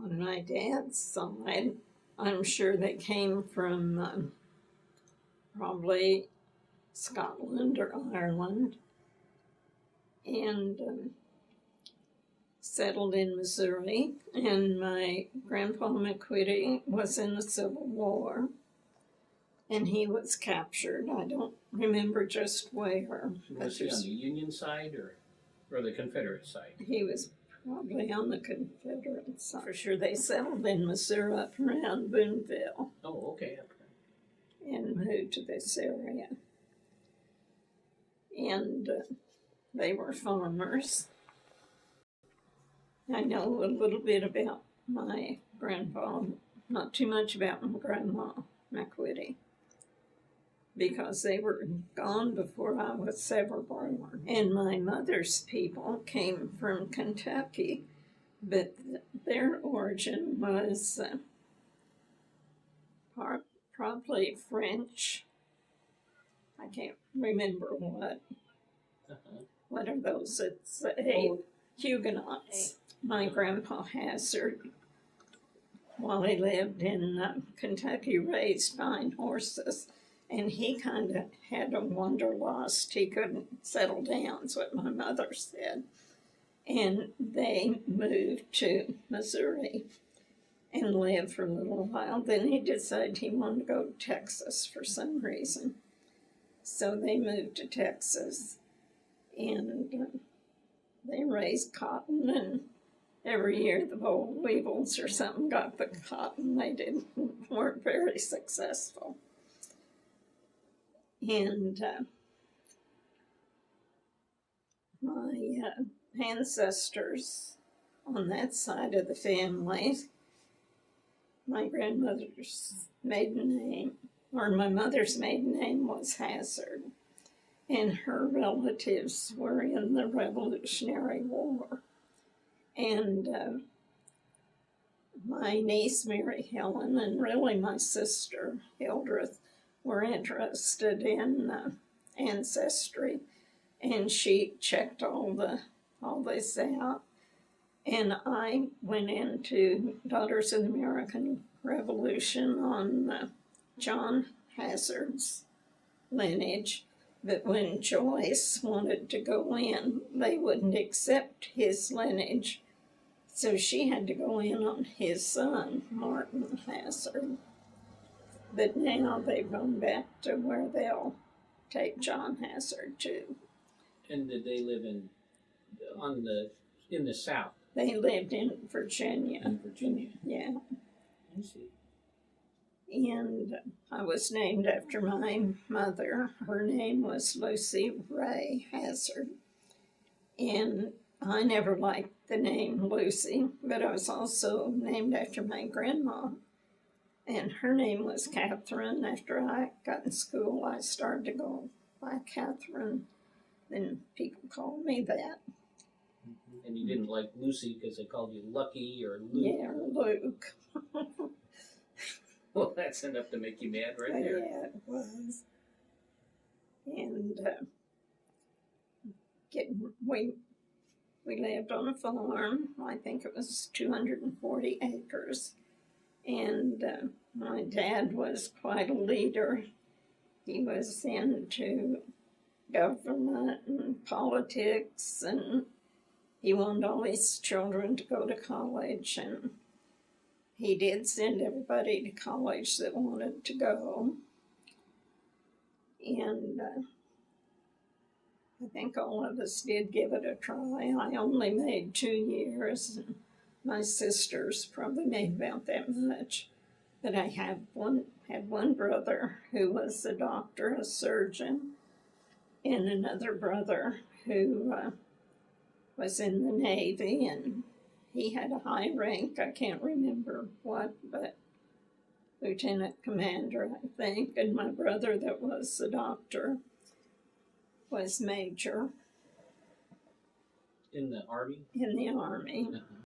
On my dad's side, I'm sure they came from probably Scotland or Ireland and settled in Missouri. And my grandpa McQuitty was in the Civil War and he was captured. I don't remember just where. Was he on the Union side or the Confederate side? He was probably on the Confederate side. For sure, they settled in Missouri up around Boonville. Oh, okay. And moved to this area. And they were farmers. I know a little bit about my grandpa, not too much about my grandma, McQuitty, because they were gone before I was ever born. And my mother's people came from Kentucky, but their origin was probably French. I can't remember what. What are those? It's Huguenots. My grandpa Hazard, while he lived in Kentucky, raised fine horses. And he kind of had a wanderlust. He couldn't settle down, is what my mother said. And they moved to Missouri and lived for a little while. Then he decided he wanted to go to Texas for some reason. So they moved to Texas. And they raised cotton. And every year the boll weevils or something got the cotton. They weren't very successful. And my ancestors on that side of the family, my grandmother's maiden name, or my mother's maiden name was Hazard, and her relatives were in the Revolutionary War. And my niece, Mary Helen, and really my sister, Hildreth, were interested in ancestry, and she checked all this out. And I went into Daughters of the American Revolution on John Hazard's lineage, but when Joyce wanted to go in, they wouldn't accept his lineage, so she had to go in on his son, Martin Hazard. But now they've gone back to where they'll take John Hazard too. And did they live in the South? They lived in Virginia. In Virginia. Yeah. I see. And I was named after my mother. Her name was Lucy Ray Hazard. And I never liked the name Lucy, but I was also named after my grandma. And her name was Catherine. After I got in school, I started to go by Catherine. Then people called me that. And you didn't like Lucy because they called you Lucky or Luke? Yeah, Luke. Well, that's enough to make you mad right there. Yeah, it was. And we lived on a farm. I think it was 240 acres. And my dad was quite a leader. He was into government and politics, and he wanted all his children to go to college, and he did send everybody to college that wanted to go. And I think all of us did give it a try. I only made 2 years, and my sisters probably made about that much. But I had one brother who was a doctor, a surgeon, and another brother who was in the Navy, and he had a high rank. I can't remember what, but lieutenant commander, I think. And my brother that was the doctor was major. In the Army? In the Army. Uh-huh.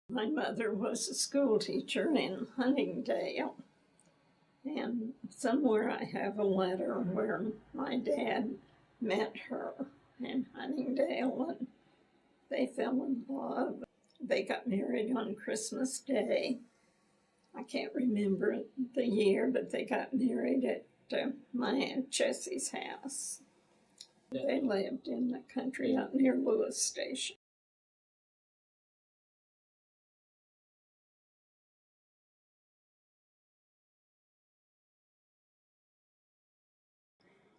My mother was a school teacher in Huntingdale. And somewhere I have a letter where my dad met her in Huntingdale, and they fell in love. They got married on Christmas Day. I can't remember the year, but they got married at my Aunt Jessie's house. They lived in the country out near Lewis Station.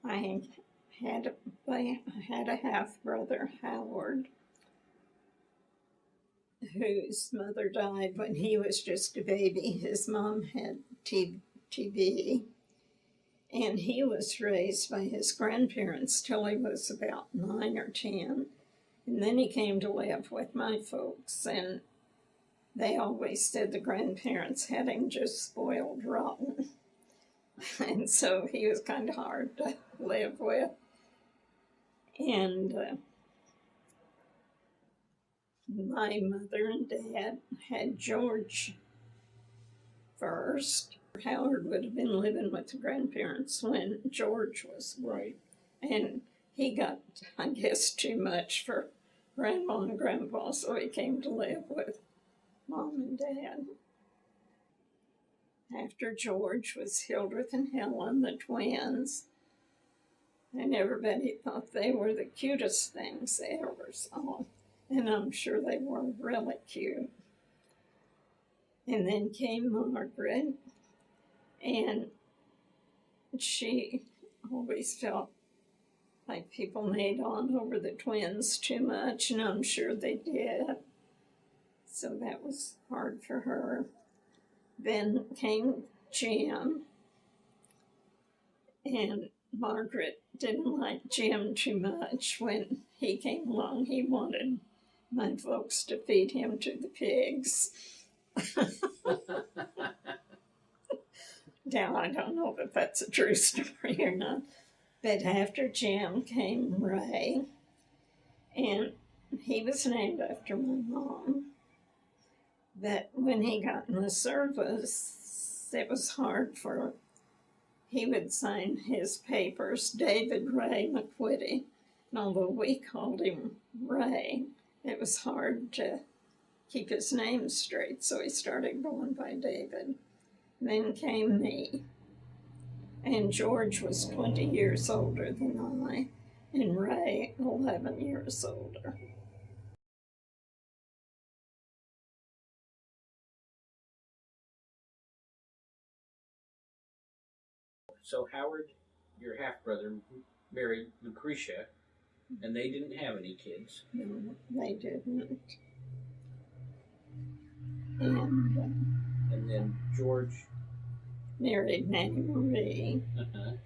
I had a half-brother, Howard, whose mother died when he was just a baby. His mom had TB, and he was raised by his grandparents till he was about 9 or 10. And then he came to live with my folks, and they always said the grandparents had him just spoiled rotten. And so he was kind of hard to live with. And my mother and dad had George first. Howard would have been living with the grandparents when George was born. And he got, I guess, too much for Grandma and Grandpa, so he came to live with Mom and Dad. After George was Hildreth and Helen, the twins, and everybody thought they were the cutest things they ever saw. And I'm sure they were really cute. And then came Margaret, and she always felt like people made on over the twins too much, and I'm sure they did. So that was hard for her. Then came Jim, and Margaret didn't like Jim too much. When he came along, he wanted my folks to feed him to the pigs. Now, I don't know if that's a true story or not, but after Jim came Ray, and he was named after my mom. But when he got in the service, it was hard for, he would sign his papers, David Ray McQuitty. And although we called him Ray, it was hard to keep his name straight, so he started going by David. Then came me, and George was 20 years older than I, and Ray 11 years older. So Howard, your half-brother, married Lucretia, and they didn't have any kids. No, they didn't. And then George married Nanny Marie.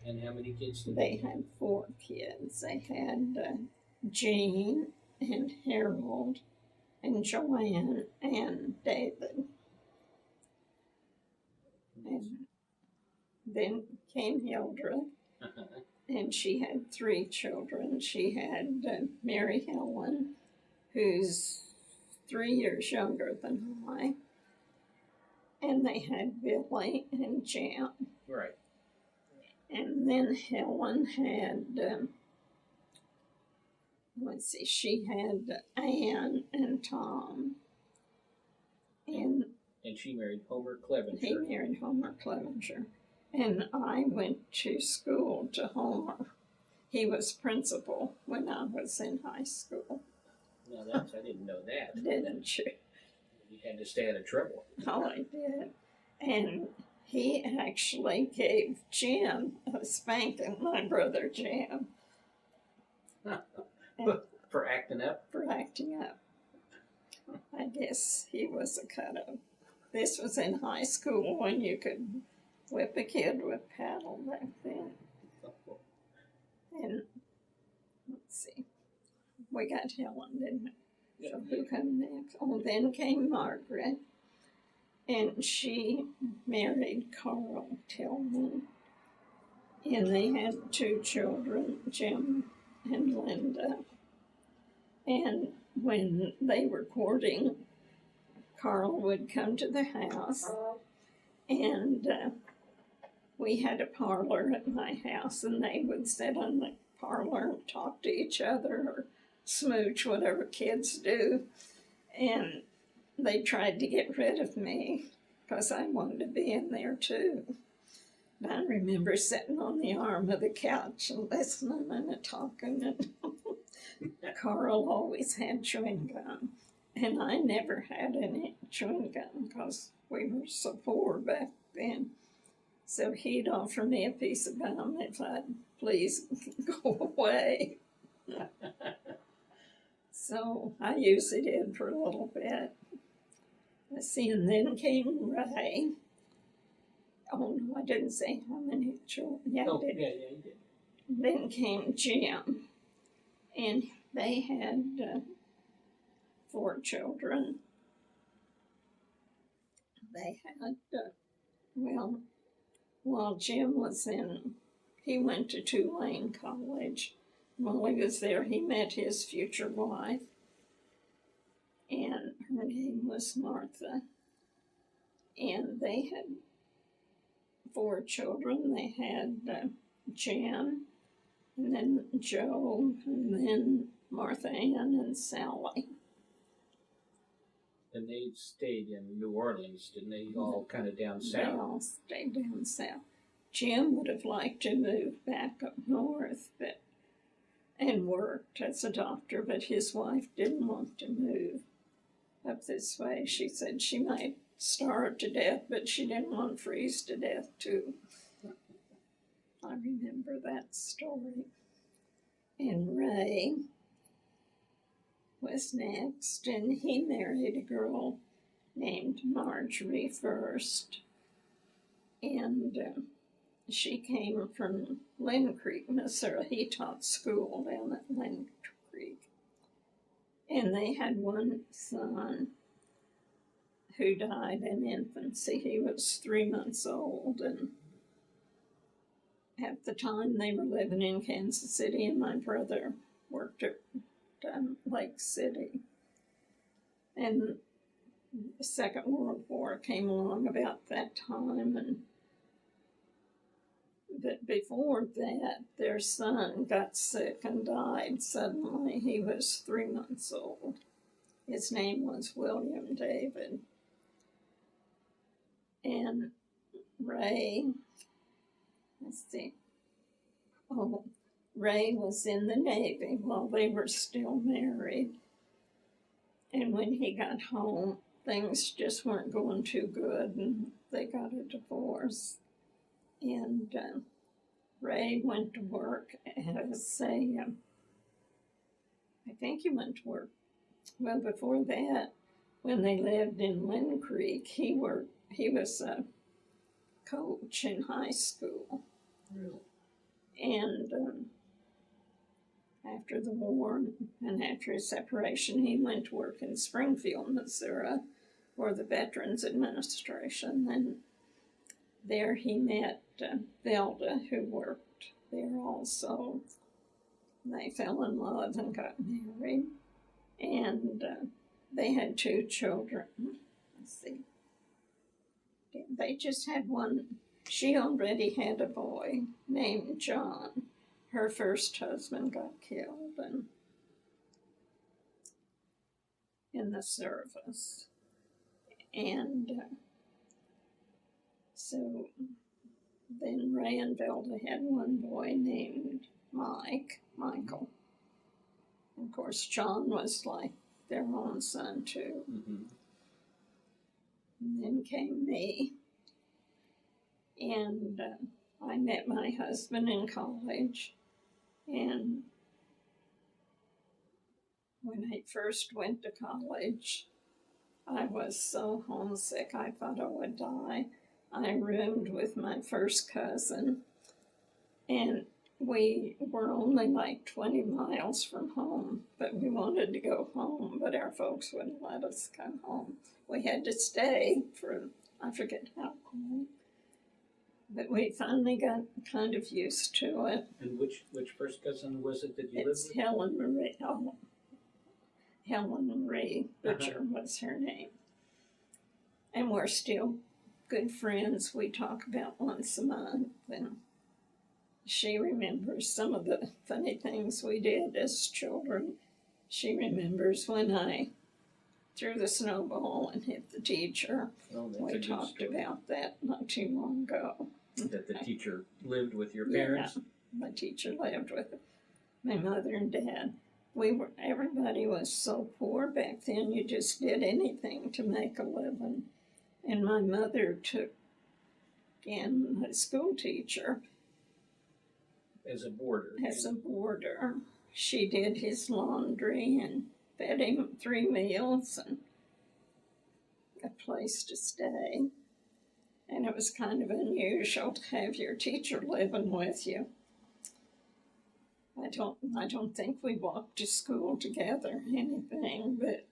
And how many kids did they had? 4 kids. They had Jean and Harold and Joanne and David. And then came Hildreth, and she had 3 children. She had Mary Helen, who's 3 years younger than I, and they had Billy and Jim. Right. And then Helen had, she had Anne and Tom. And she married Homer Clevenger. He married Homer Clevenger. And I went to school to Homer. He was principal when I was in high school. Now that's, I didn't know that. Didn't you? You had to stay out of trouble. Oh, I did. And he actually gave Jim a spanking, my brother Jim. For acting up? For acting up. I guess he was a cut-up. This was in high school when you could whip a kid with a paddle back then. And let's see, we got Helen, didn't we? Yeah. So who came next? Oh, then came Margaret, and she married Carl Tillman, and they had 2 children, Jim and Linda. And when they were courting, Carl would come to the house, and we had a parlor at my house, and they would sit on the parlor and talk to each other or smooch, whatever kids do. And they tried to get rid of me because I wanted to be in there too. And I remember sitting on the arm of the couch and listening and talking. And Carl always had chewing gum. And I never had any chewing gum because we were so poor back then. So he'd offer me a piece of gum if I'd please go away. So I usually did for a little bit. Let's see, and then came Ray. Oh, no, I didn't say how many children. Yeah, oh, yeah, you did. Then came Jim, and they had 4 children. They had, well, while Jim was he went to Tulane College. While he was there, he met his future wife, and her name was Martha. And they had 4 children. They had Jan, and then Joe, and then Martha Ann and Sally. And they stayed in New Orleans, didn't they? All kind of down south. They all stayed down south. Jim would have liked to move back up north, and worked as a doctor, but his wife didn't want to move up this way. She said she might starve to death, but she didn't want to freeze to death too. I remember that story. And Ray was next, and he married a girl named Marjorie first. And she came from Lynn Creek, Missouri. He taught school down at Lynn Creek. And they had one son who died in infancy. He was 3 months old, and at the time they were living in Kansas City, and my brother worked at Lake City. And the Second World War came along about that time, but before that, their son got sick and died suddenly. He was 3 months old. His name was William David. And Ray, let's see. Oh, Ray was in the Navy while they were still married. And when he got home, things just weren't going too good, and they got a divorce. And Ray went to work as I think he went to work, well, before that, when they lived in Lynn Creek, he was a coach in high school. Really? And after the war and after his separation, he went to work in Springfield, Missouri, for the Veterans Administration. And there he met Velda, who worked there also. They fell in love and got married. And they had 2 children. Let's see. They just had one. She already had a boy named John. Her first husband got killed in the service. And so then Ray and Velda had one boy named Michael. Of course, John was like their own son too. Mm-hmm. And then came me. And I met my husband in college. And when I first went to college, I was so homesick, I thought I would die. I roomed with my first cousin, and we were only like 20 miles from home, but we wanted to go home, but our folks wouldn't let us come home. We had to stay for, I forget how long, but we finally got kind of used to it. And which first cousin was it that you lived with? It's Helen Marie. Oh, Helen Marie Butcher was her name. And we're still good friends. We talk about once a month, and she remembers some of the funny things we did as children. She remembers when I threw the snowball and hit the teacher. Oh, that's a We good talked story. about that not too long ago. That the teacher lived with your parents? Yeah, my teacher lived with my mother and dad. Everybody was so poor back then, you just did anything to make a living. And my mother took in a school teacher As a boarder. as a boarder. She did his laundry and fed him 3 meals and a place to stay. And it was kind of unusual to have your teacher living with you. I don't think we walked to school together, anything, but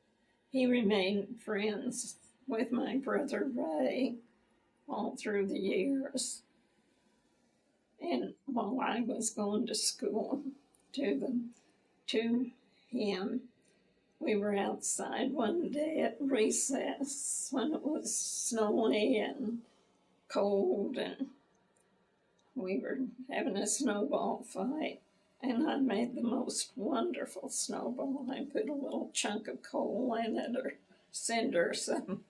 he remained friends with my brother Ray all through the years. And while I was going to school to him, we were outside one day at recess when it was snowy and cold, and we were having a snowball fight. And I made the most wonderful snowball. I put a little chunk of coal in it or cinder or something.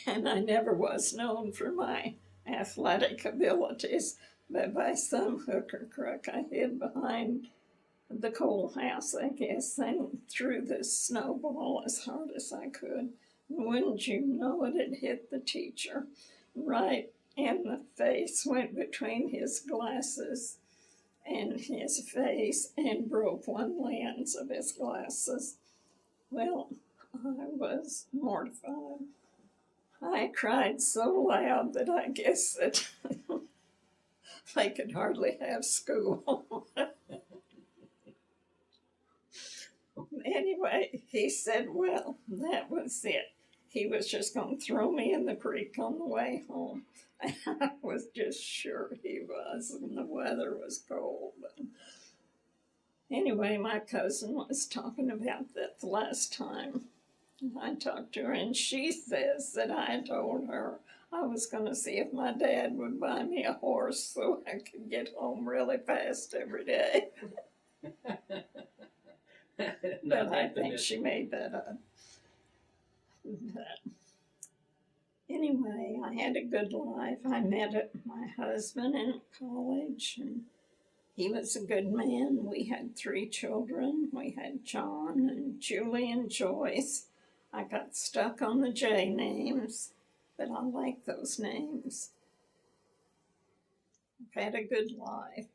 And I never was known for my athletic abilities, but by some hook or crook, I hid behind the coal house, I guess, and threw this snowball as hard as I could. Wouldn't you know it, it hit the teacher right in the face, went between his glasses and his face and broke one lens of his glasses. Well, I was mortified. I cried so loud that I guess that they could hardly have school. Anyway, he said, well, that was it. He was just going to throw me in the creek on the way home. I was just sure he was, and the weather was cold. But anyway, my cousin was talking about that the last time I talked to her, and she says that I told her I was going to see if my dad would buy me a horse so I could get home really fast every day. But I think she made that up. But anyway, I had a good life. I met my husband in college, and he was a good man. We had 3 children. We had John and Julie and Joyce. I got stuck on the J names, but I like those names. I've had a good life.